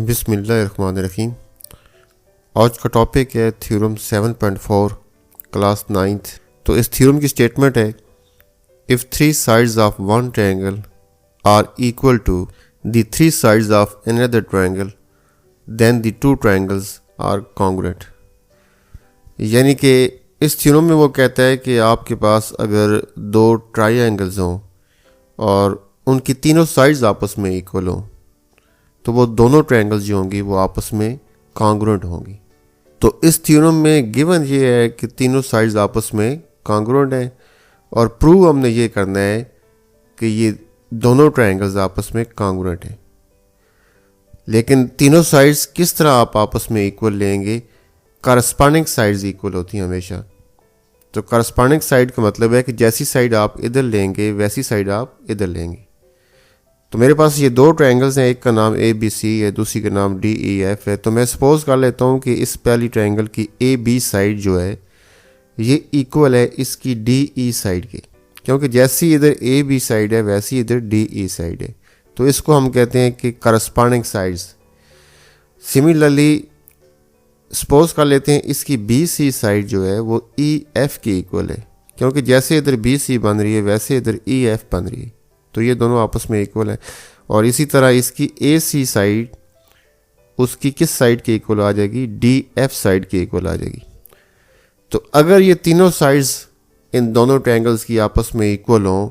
बिस्मिल्लाहिर्रहमानिर्रहीम। आज का टॉपिक है थ्योरम 7.4 क्लास 9th। तो इस थ्योरम की स्टेटमेंट है, if three sides of one triangle are equal to the three sides of another triangle then the two triangles are congruent. यानी कि इस थ्योरम में वो कहता है कि आपके पास अगर दो ट्रायंगल्स हों और उनकी तीनों साइड्स आपस में इक्वल हों तो वो दोनों ट्रायंगल्स जो होंगी वो आपस में कॉन्ग्रुएंट होंगी। तो इस थ्योरम में गिवन ये है कि तीनों साइड्स आपस में कॉन्ग्रुएंट हैं और प्रूव हमने ये करना है कि ये दोनों ट्रायंगल्स आपस में कॉन्ग्रुएंट हैं। लेकिन तीनों साइड्स किस तरह आप आपस में इक्वल लेंगे? करस्पॉन्डिंग साइड्स इक्वल होती हैं हमेशा। तो करस्पॉन्डिंग साइड का मतलब है कि जैसी साइड आप इधर लेंगे वैसी साइड आप इधर लेंगे। तो मेरे पास ये दो ट्रायंगल्स हैं, एक का नाम ए बी सी है, दूसरी का नाम डी ई एफ है। तो मैं सपोज कर लेता हूँ कि इस पहली ट्रायंगल की ए बी साइड जो है ये इक्वल है इसकी डी ई साइड के, क्योंकि जैसी इधर ए बी साइड है वैसी इधर डी ई साइड है। तो इसको हम कहते हैं कि करस्पॉन्डिंग साइड्स। सिमिलरली सपोज कर लेते हैं इसकी बी सी साइड जो है वो ई एफ की इक्वल है, क्योंकि जैसे इधर बी सी बन रही है वैसे इधर ई एफ बन रही है। तो ये दोनों आपस में इक्वल है। और इसी तरह इसकी ए सी साइड उसकी किस साइड के इक्वल आ जाएगी? डी एफ साइड के इक्वल आ जाएगी। तो अगर ये तीनों साइड्स इन दोनों ट्रायंगल्स की आपस में इक्वल हों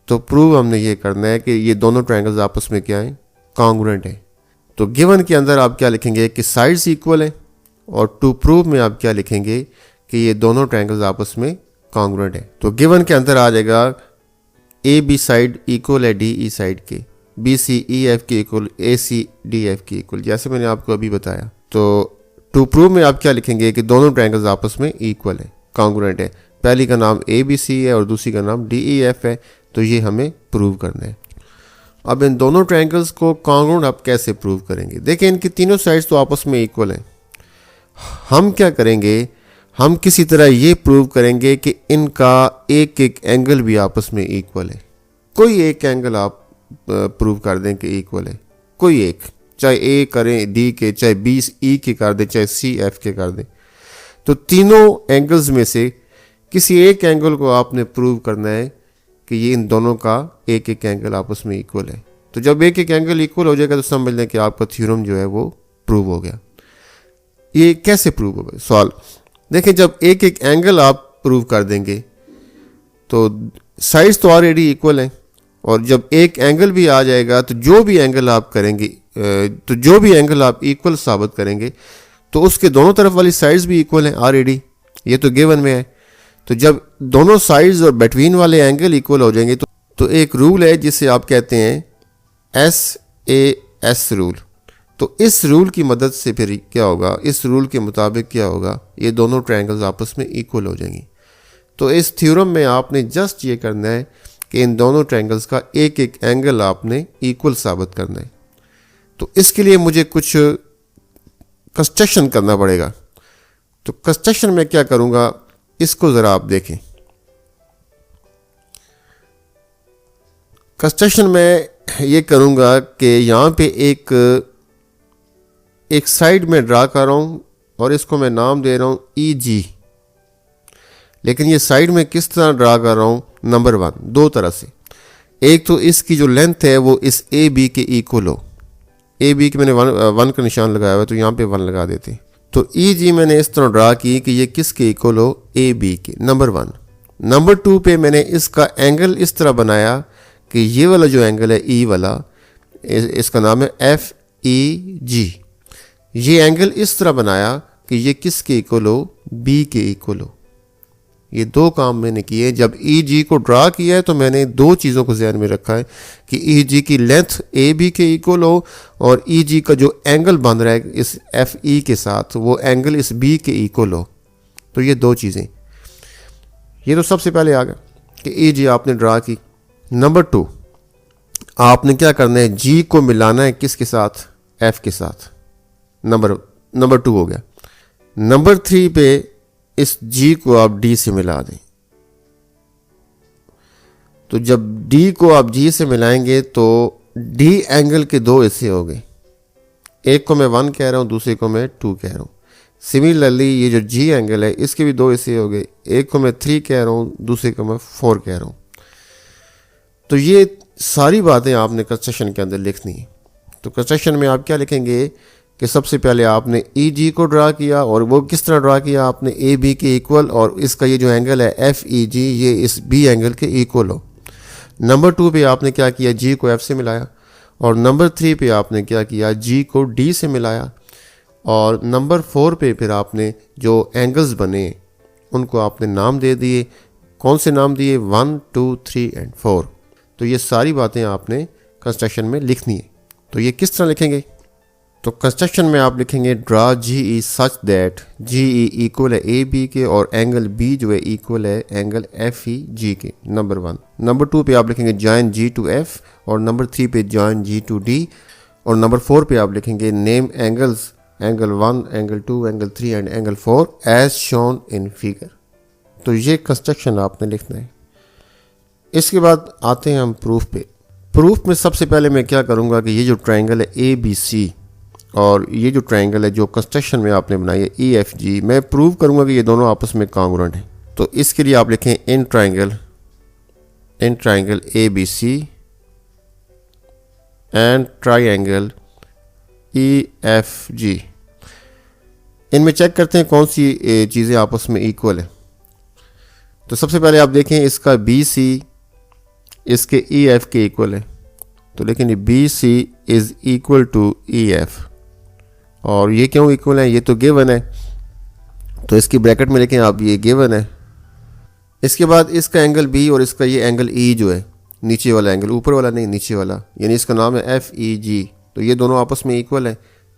तो प्रूव हमने ये करना है कि ये दोनों ट्रायंगल्स आपस में क्या हैं? कॉन्ग्रुएंट हैं। तो गिवन के अंदर आप क्या लिखेंगे कि साइड्स इक्वल हैं, और टू प्रूव में आप क्या लिखेंगे कि ये दोनों ट्रायंगल्स आपस में कॉन्ग्रुएंट हैं। तो गिवन के अंदर आ जाएगा ए बी साइड इक्वल है डी ई साइड के, बी सी ई एफ के इक्वल, ए सी डी एफ के इक्वल, जैसे मैंने आपको अभी बताया। तो टू प्रूव में आप क्या लिखेंगे कि दोनों ट्रायंगल्स आपस में इक्वल है, कॉन्ग्रुएंट है। पहली का नाम ए बी सी है और दूसरी का नाम डी ई एफ है। तो ये हमें प्रूव करना है। अब इन दोनों ट्रायंगल्स को कॉन्ग्रुएंट आप कैसे प्रूव करेंगे? देखिए इनकी तीनों साइड्स तो आपस में इक्वल हैं। हम क्या करेंगे, हम किसी तरह ये प्रूव करेंगे कि इनका एक एक एंगल भी आपस में इक्वल है। कोई एक एंगल आप प्रूव कर दें कि इक्वल है, कोई एक, चाहे ए करें डी के, चाहे बी ई के कर दें, चाहे सी एफ के कर दें। तो तीनों एंगल्स में से किसी एक एंगल को आपने प्रूव करना है कि ये इन दोनों का एक एक एंगल आपस में इक्वल है। तो जब एक एक एंगल इक्वल हो जाएगा तो समझ लें कि आपका थ्योरम जो है वो प्रूव हो गया। ये कैसे प्रूव होगा? सवाल देखिए, जब एक एक एंगल आप प्रूव कर देंगे तो साइड्स तो ऑलरेडी इक्वल हैं, और जब एक एंगल भी आ जाएगा तो जो भी एंगल आप करेंगे, तो जो भी एंगल आप इक्वल साबित करेंगे तो उसके दोनों तरफ वाली साइड्स भी इक्वल हैं ऑलरेडी, ये तो गिवन में है। तो जब दोनों साइड्स और बिटवीन वाले एंगल इक्वल हो जाएंगे तो एक रूल है जिसे आप कहते हैं SAS रूल। तो इस रूल की मदद से फिर क्या होगा, इस रूल के मुताबिक क्या होगा, ये दोनों ट्रायंगल्स आपस में इक्वल हो जाएंगी। तो इस थ्योरम में आपने जस्ट ये करना है कि इन दोनों ट्रायंगल्स का एक एक एंगल आपने इक्वल साबित करना है। तो इसके लिए मुझे कुछ कंस्ट्रक्शन करना पड़ेगा। तो कंस्ट्रक्शन में क्या करूँगा, इसको ज़रा आप देखें। कंस्ट्रक्शन में ये करूँगा कि यहाँ पे एक साइड में ड्रा कर रहा हूँ और इसको मैं नाम दे रहा हूँ ई जी। लेकिन ये साइड में किस तरह ड्रा कर रहा हूँ? नंबर 1, दो तरह से। एक तो इसकी जो लेंथ है वो इस ए बी के इक्वल हो। ए बी के मैंने वन का निशान लगाया हुआ है तो यहाँ पे 1 लगा देते हैं। तो ई जी मैंने इस तरह ड्रा की कि ये किसके इक्वल हो? ए बी के, नंबर 1। नंबर 2 पे मैंने इसका एंगल इस तरह बनाया कि ये वाला जो एंगल है ई वाला, इसका नाम है एफ ई जी। ये एंगल इस तरह बनाया कि ये किसके इक्वल हो? बी के इक्वल हो। ये दो काम मैंने किए। जब ई जी को ड्रा किया है तो मैंने दो चीज़ों को ध्यान में रखा है कि ई जी की लेंथ ए बी के इक्वल हो और ई जी का जो एंगल बन रहा है इस एफ ई के साथ वो एंगल इस बी के इक्वल हो। तो ये दो चीज़ें, ये तो सबसे पहले आ गया कि ई जी आपने ड्रा की। नंबर 2, आपने क्या करना है, जी को मिलाना है किसके साथ? एफ के साथ। नंबर 2 हो गया। नंबर 3 पे इस जी को आप डी से मिला दें। तो जब डी को आप जी से मिलाएंगे तो डी एंगल के दो हिस्से हो गए। एक को मैं 1 कह रहा हूँ, दूसरे को मैं 2 कह रहा हूँ। सिमिलरली ये जो जी एंगल है इसके भी दो हिस्से हो गए, एक को मैं 3 कह रहा हूँ, दूसरे को मैं 4 कह रहा हूँ। तो ये सारी बातें आपने कंस्ट्रक्शन के अंदर लिखनी है। तो कंस्ट्रक्शन में आप क्या लिखेंगे कि सबसे पहले आपने ई जी को ड्रा किया, और वो किस तरह ड्रा किया आपने, ए बी के इक्वल, और इसका ये जो एंगल है एफ ई जी ये इस बी एंगल के इक्वल हो। नंबर 2 पे आपने क्या किया, जी को एफ से मिलाया, और नंबर 3 पे आपने क्या किया, जी को डी से मिलाया, और नंबर 4 पे फिर आपने जो एंगल्स बने उनको आपने नाम दे दिए। कौन से नाम दिए, 1 2 3 एंड 4। तो ये सारी बातें आपने कंस्ट्रक्शन में लिखनी है। तो ये किस तरह लिखेंगे, तो कंस्ट्रक्शन में आप लिखेंगे draw G E such that G E equal है ए बी के, और एंगल बी जो है इक्वल है एंगल एफ ई जी के, नंबर 1। नंबर 2 पे आप लिखेंगे जॉइन जी टू एफ, और नंबर 3 पे जॉइन जी टू डी, और नंबर 4 पे आप लिखेंगे name angles, angle 1, angle 2, angle 3 and angle 4 as shown in figure. तो ये कंस्ट्रक्शन आपने लिखना है। इसके बाद आते हैं हम प्रूफ पे। प्रूफ में सबसे पहले मैं क्या करूँगा कि ये जो ट्राइंगल है ए बी सी, और ये जो ट्राइंगल है जो कंस्ट्रक्शन में आपने बनाई है ई एफ जी, मैं प्रूव करूँगा कि ये दोनों आपस में कॉन्ग्रुएंट हैं। तो इसके लिए आप लिखें in triangle A B C and triangle E F G. इनमें चेक करते हैं कौन सी चीज़ें आपस में इक्वल है। तो सबसे पहले आप देखें इसका बी सी इसके ई एफ के इक्वल है, तो लेकिन B C is equal to E F, और ये क्यों इक्वल है, ये तो गिवन है, तो इसकी ब्रैकेट में लिखें आप ये गिवन है। इसके बाद इसका एंगल बी और इसका ये एंगल ई जो है, नीचे वाला एंगल, ऊपर वाला नहीं नीचे वाला, यानी इसका नाम है एफ ई जी, तो ये दोनों आपस में इक्वल है।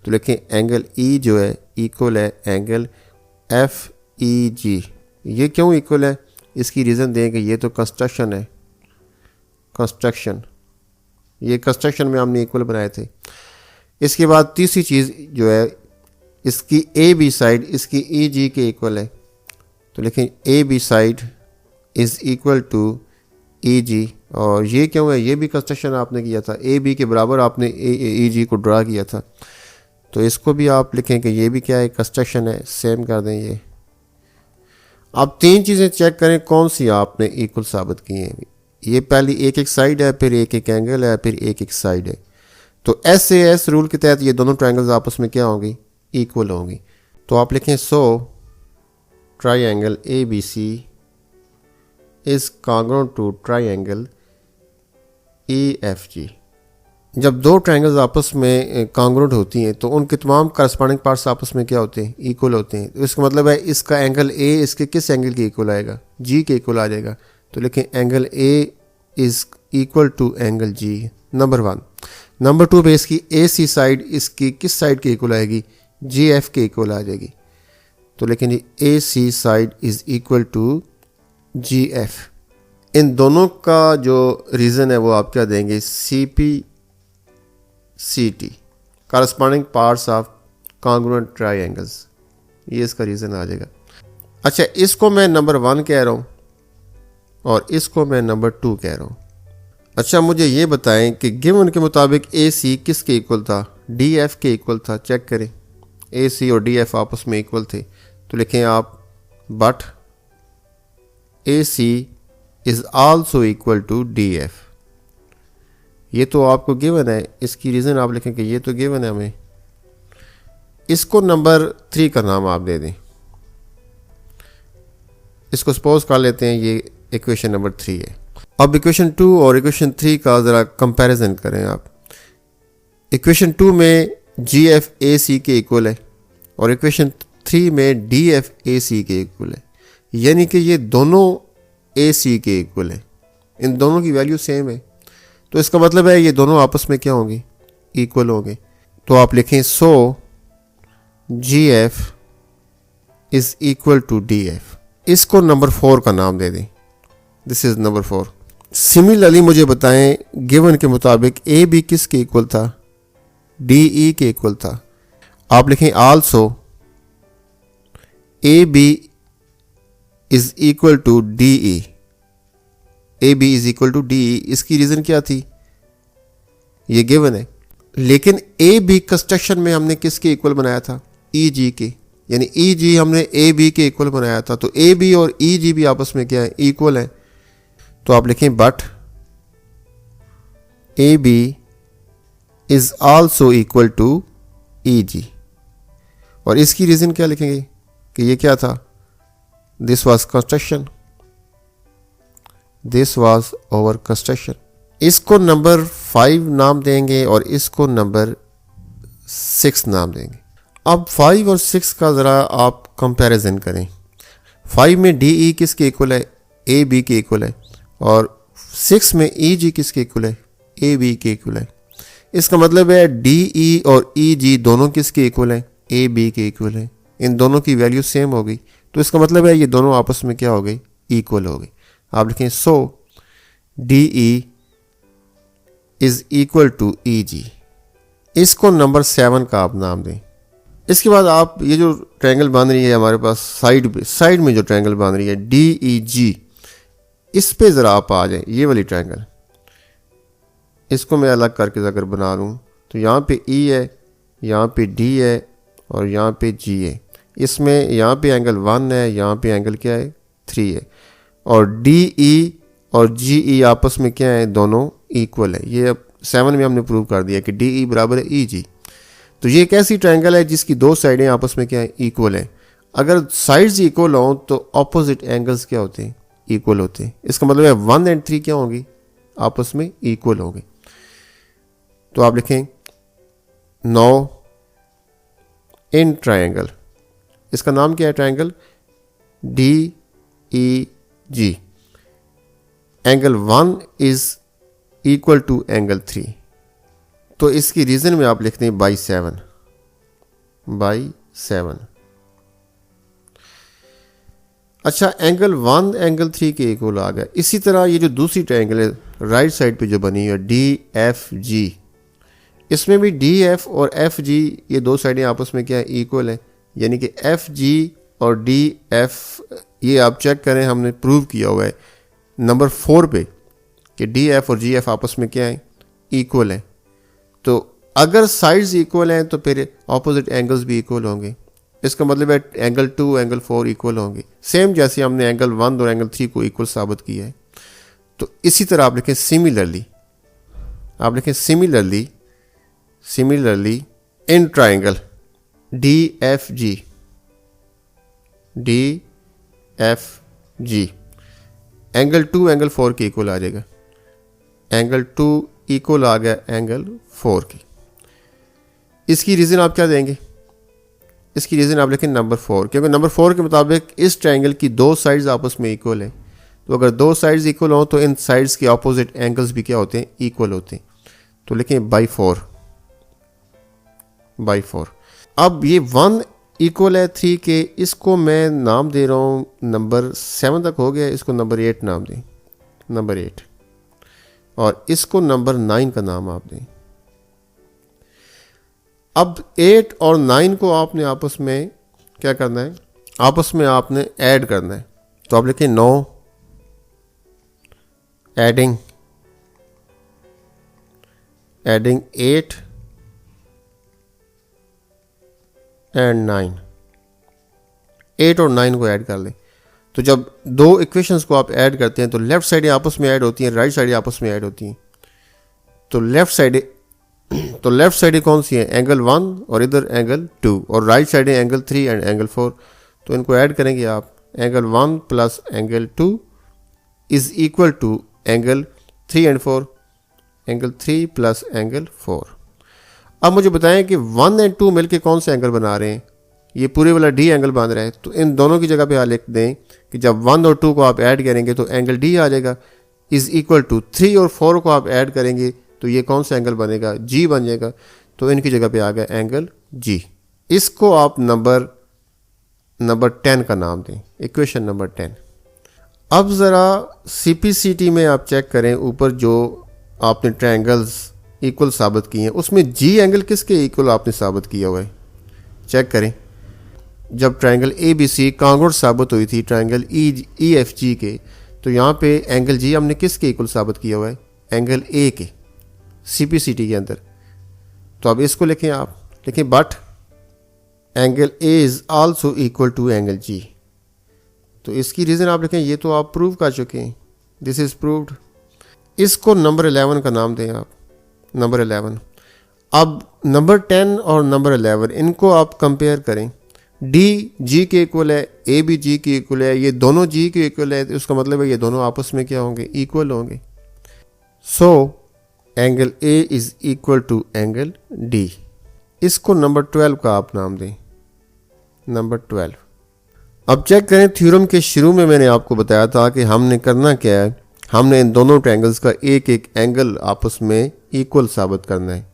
तो लिखें एंगल ई जो है इक्वल है एंगल एफ ई जी। ये क्यों इक्वल है, इसकी रीज़न दें कि ये तो कंस्ट्रक्शन है, ये कंस्ट्रक्शन में हमने इक्वल बनाए थे। इसके बाद तीसरी चीज़ जो है, इसकी ए बी साइड इसकी ई जी के इक्वल है, तो लिखें A B side is equal to E G, और ये क्यों है, ये भी कंस्ट्रक्शन आपने किया था, ए बी के बराबर आपने ई जी को ड्रा किया था, तो इसको भी आप लिखें कि ये भी क्या है, कंस्ट्रक्शन है, सेम कर दें ये। अब 3 चीज़ें चेक करें कौन सी आपने इक्वल साबित की हैं। ये पहली एक साइड है, फिर एक एंगल है, फिर एक साइड है। तो एस ए एस रूल के तहत ये दोनों ट्रायंगल्स आपस में क्या होंगी, इक्वल होंगी। तो आप लिखें so triangle A B C is congruent to triangle E F G. जब दो ट्रायंगल्स आपस में कॉन्ग्रुएंट होती हैं तो उनके तमाम करस्पॉन्डिंग पार्ट्स आपस में क्या होते हैं, इक्वल होते हैं। तो इसका मतलब है इसका एंगल ए इसके किस एंगल के इक्वल आएगा, जी के इक्वल आ जाएगा। तो लिखें angle A is equal to angle G, number 1। Number 2 पे इसकी ए सी साइड इसकी किस साइड के इक्वल आएगी, जी एफ के इक्वल आ जाएगी। तो लेकिन A C side is equal to G F. इन दोनों का जो रीज़न है वो आप क्या देंगे, C P C T, corresponding parts of congruent triangles, ये इसका रीज़न आ जाएगा। अच्छा, इसको मैं नंबर 1 कह रहा हूँ और इसको मैं नंबर 2 कह रहा हूँ। अच्छा, मुझे ये बताएं कि गिवन के मुताबिक ए सी किसके इक्वल था, डी एफ के इक्वल था। चेक करें, ए सी और डी एफ आपस में इक्वल थे। तो लिखें आप but A C is also equal to D F. ये तो आपको गिवन है, इसकी रीज़न आप लिखें कि ये तो गिवन है हमें। इसको नंबर 3 का नाम आप दे दें। इसको सपोज कर लेते हैं ये इक्वेशन नंबर 3 है। अब इक्वेशन 2 और इक्वेशन 3 का ज़रा कंपैरिजन करें आप। इक्वेशन 2 में जी एफ ए सी के इक्वल है और इक्वेशन 3 में डी एफ ए सी के इक्वल है, यानी कि ये दोनों ए सी के इक्वल है, इन दोनों की वैल्यू सेम है। तो इसका मतलब है ये दोनों आपस में क्या होंगे, इक्वल होंगे। तो आप लिखें so G F is equal to D F. इसको नंबर 4 का नाम दे दें, दिस इज़ नंबर 4। सिमिलरली मुझे बताएं गिवन के मुताबिक ए बी किसके इक्वल था, डी ई के इक्वल था। आप लिखें also A B is equal to D E, A B is equal to D E. इसकी रीज़न क्या थी, ये गिवन है। लेकिन ए बी कंस्ट्रक्शन में हमने किसके इक्वल बनाया था, ई जी के, यानी ई जी हमने ए बी के इक्वल बनाया था, तो ए बी और ई जी भी आपस में क्या है, इक्वल है। तो आप लिखें but A B is also equal to E G, और इसकी रीज़न क्या लिखेंगे कि ये क्या था, this was construction, this was over construction. इसको नंबर 5 नाम देंगे और इसको नंबर 6 नाम देंगे। अब 5 और 6 का ज़रा आप कंपैरिजन करें। 5 में डी ई किसके इक्वल है, ए बी के इक्वल है, और 6 में ई जी किसके इक्वल है, ए बी के इक्वल है। इसका मतलब है डी ई और ई जी दोनों किसके इक्वल हैं, ए बी के इक्वल है। इन दोनों की वैल्यू सेम हो गई, तो इसका मतलब है ये दोनों आपस में क्या हो गई, इक्वल हो गई। आप लिखें so D E is equal to E G. इसको नंबर 7 का आप नाम दें। इसके बाद आप ये जो ट्रायंगल बन रही है हमारे पास साइड में जो ट्रायंगल बन रही है डी ई जी, इस पे ज़रा आप आ जाए। ये वाली ट्रायंगल, इसको मैं अलग करके अगर बना लूँ तो यहाँ पे ई है, यहाँ पे डी है और यहाँ पे जी है। इसमें यहाँ पे एंगल 1 है, यहाँ पे एंगल क्या है 3 है, और डी ई और जी ई आपस में क्या है, दोनों इक्वल है। ये अब 7 में हमने प्रूव कर दिया कि डी ई बराबर है ई जी। तो ये एक ऐसी ट्रायंगल है जिसकी दो साइडें आपस में क्या है, इक्वल है। अगर साइड्स इक्वल हों तो ऑपोजिट एंगल्स क्या होते हैं, इक्वल होते हैं। इसका मतलब है 1 और 3 क्या होंगी, आपस में इक्वल होंगे। तो आप लिखें नाउ इन ट्रायंगल, इसका नाम क्या है, triangle D E G, angle 1 is equal to angle 3। तो इसकी रीजन में आप लिखते हैं बाई 7। अच्छा, एंगल 1 एंगल 3 के इक्वल आ गया। इसी तरह ये जो दूसरी ट्रायंगल है राइट साइड पे जो बनी है डी एफ जी, इसमें भी डी एफ और एफ जी ये दो साइडें आपस में क्या है, इक्वल है। यानी कि एफ जी और डी एफ, ये आप चेक करें, हमने प्रूव किया हुआ है नंबर 4 पे कि डी एफ और जी एफ आपस में क्या है, इक्वल है। तो अगर साइड्स इक्वल हैं तो फिर ऑपोजिट एंगल्स भी इक्वल होंगे। इसका मतलब है एंगल 2 एंगल 4 इक्वल होंगे, सेम जैसे हमने एंगल 1 और एंगल 3 को इक्वल साबित किया है। तो इसी तरह आप लिखें सिमिलरली, आप लिखें similarly in triangle D F G angle 2 angle 4 के इक्वल आ जाएगा। एंगल 2 इक्वल आ गया एंगल 4 की। इसकी रीज़न आप क्या देंगे, इसकी रीज़न आप लिखें नंबर 4, क्योंकि नंबर 4 के मुताबिक इस ट्रायंगल की दो साइड्स आपस में इक्वल हैं। तो अगर दो साइड्स इक्वल हों तो इन साइड्स के ऑपोजिट एंगल्स भी क्या होते हैं, इक्वल होते हैं। तो लिखें बाई 4। अब ये 1 इक्वल है 3 के, इसको मैं नाम दे रहा हूँ, नंबर 7 तक हो गया, इसको नंबर 8 नाम दें, नंबर 8, और इसको नंबर 9 का नाम आप दें। अब 8 और 9 को आपने आपस में क्या करना है, आपस में आपने ऐड करना है। तो आप लिखें 9 एडिंग 8 एंड 9, 8 और 9 को ऐड कर लें। तो जब दो इक्वेशंस को आप ऐड करते हैं तो लेफ्ट साइड आपस में ऐड होती हैं, राइट साइड आपस में ऐड होती हैं। तो लेफ्ट साइड कौन सी है, एंगल 1 और इधर एंगल 2, और राइट साइड है एंगल 3 एंड एंगल 4। तो इनको ऐड करेंगे आप, angle 1 plus angle 2 is equal to angle 3 and 4, angle 3 plus angle 4। अब मुझे बताएं कि 1 एंड 2 मिलके कौन सा एंगल बना रहे हैं, ये पूरे वाला डी एंगल बन रहा है। तो इन दोनों की जगह पे आप लिख दें कि जब 1 और 2 को आप ऐड करेंगे तो एंगल डी आ जाएगा, इज इक्वल टू 3 और 4 को आप ऐड करेंगे तो ये कौन सा एंगल बनेगा, जी बन जाएगा। तो इनकी जगह पे आ गया एंगल जी। इसको आप नंबर 10 का नाम दें, इक्वेशन नंबर 10। अब ज़रा CPCT में आप चेक करें, ऊपर जो आपने ट्रायंगल्स इक्वल साबित किए हैं उसमें जी एंगल किसके इक्वल आपने साबित किया हुआ है, चेक करें। जब ट्रायंगल ABC कांगोर साबित हुई थी ट्रायंगल EFG के, तो यहाँ पे एंगल जी हमने किसके इक्वल साबित किया हुआ है, एंगल ए के, CPCT के अंदर। तो अब इसको लिखें आप, लिखें but angle A is also equal to angle G. तो इसकी रीज़न आप लिखें, ये तो आप प्रूव कर चुके हैं, दिस इज़ प्रूव्ड। इसको नंबर 11 का नाम दें आप, नंबर 11। अब नंबर 10 और नंबर 11 इनको आप कंपेयर करें। डी जी के इक्वल है, ए भी जी के इक्वल है, ये दोनों जी के इक्वल है, तो उसका मतलब है ये दोनों आपस में क्या होंगे, इक्वल होंगे। So angle A is equal to angle D. इसको नंबर 12 का आप नाम दें, नंबर 12। अब चेक करें, थ्योरम के शुरू में मैंने आपको बताया था कि हमने करना क्या है, हमने इन दोनों ट्रायंगल्स का एक एक एंगल आपस में इक्वल साबित करना है।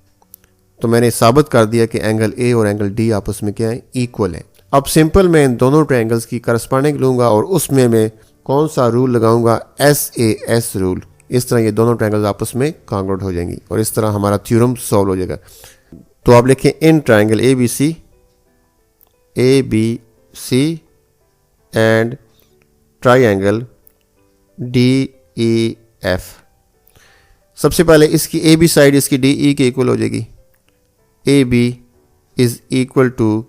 तो मैंने साबित कर दिया कि एंगल ए और एंगल डी आपस में क्या है, इक्वल है। अब सिंपल मैं इन दोनों ट्रायंगल्स की करस्पॉन्डिंग लूँगा और उसमें मैं कौन सा रूल लगाऊंगा, SAS रूल। इस तरह ये दोनों ट्रायंगल्स आपस में कॉन्ग्रुएंट हो जाएंगी और इस तरह हमारा थ्योरम सॉल्व हो जाएगा। तो आप लिखें in triangle ABC and triangle DEF। सबसे पहले इसकी AB साइड इसकी DE के इक्वल हो जाएगी, AB is equal to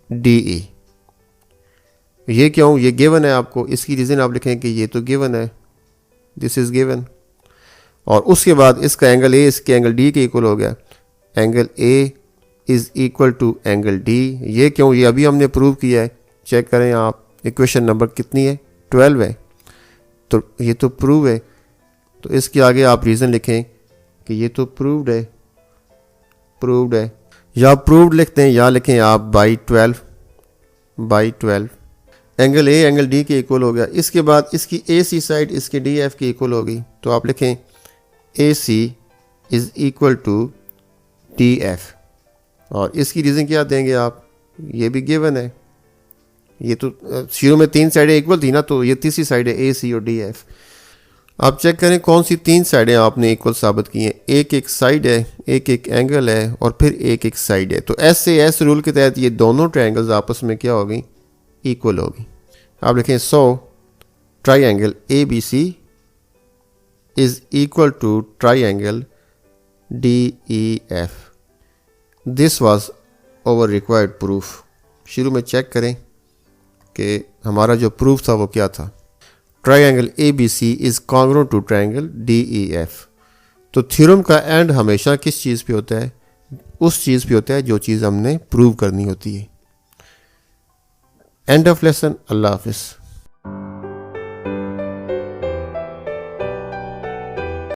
DE। ये क्यों, ये गिवन है आपको, इसकी रीज़न आप लिखें कि ये तो गिवन है, दिस इज़ गिवन। और उसके बाद इसका एंगल ए इसके एंगल डी के इक्वल हो गया, angle A is equal to angle D. ये क्यों, ये अभी हमने प्रूव किया है। चेक करें आप, इक्वेशन नंबर कितनी है, 12 है, तो ये तो प्रूव है। तो इसके आगे आप रीज़न लिखें कि ये तो प्रूव्ड है, प्रूव्ड है, या प्रूव्ड लिखते हैं या लिखें आप by 12 angle A angle D के इक्वल हो गया। इसके बाद इसकी AC साइड इसकी DF की इक्वल होगी, तो आप लिखें AC is equal to DF। और इसकी रीज़न क्या देंगे आप, ये भी गिवन है, ये तो शुरू में 3 साइडें इक्वल थी ना, तो ये तीसरी साइड है AC और DF। आप चेक करें कौन सी 3 साइडें आपने इक्वल साबित की हैं, एक एक साइड है, एक एक एंगल है और फिर एक एक साइड है। तो SAS रूल के तहत ये दोनों ट्रायंगल्स आपस में क्या होगी, इक्वल होगी। आप लिखें so triangle ABC is equal to triangle DEF। This was over required proof. शुरू में चेक करें कि हमारा जो प्रूफ था वो क्या था। Triangle ABC is congruent to triangle DEF। तो थ्योरम का एंड हमेशा किस चीज़ पे होता है, उस चीज़ पे होता है जो चीज़ हमने प्रूव करनी होती है। End of lesson. अल्लाह हाफिज़।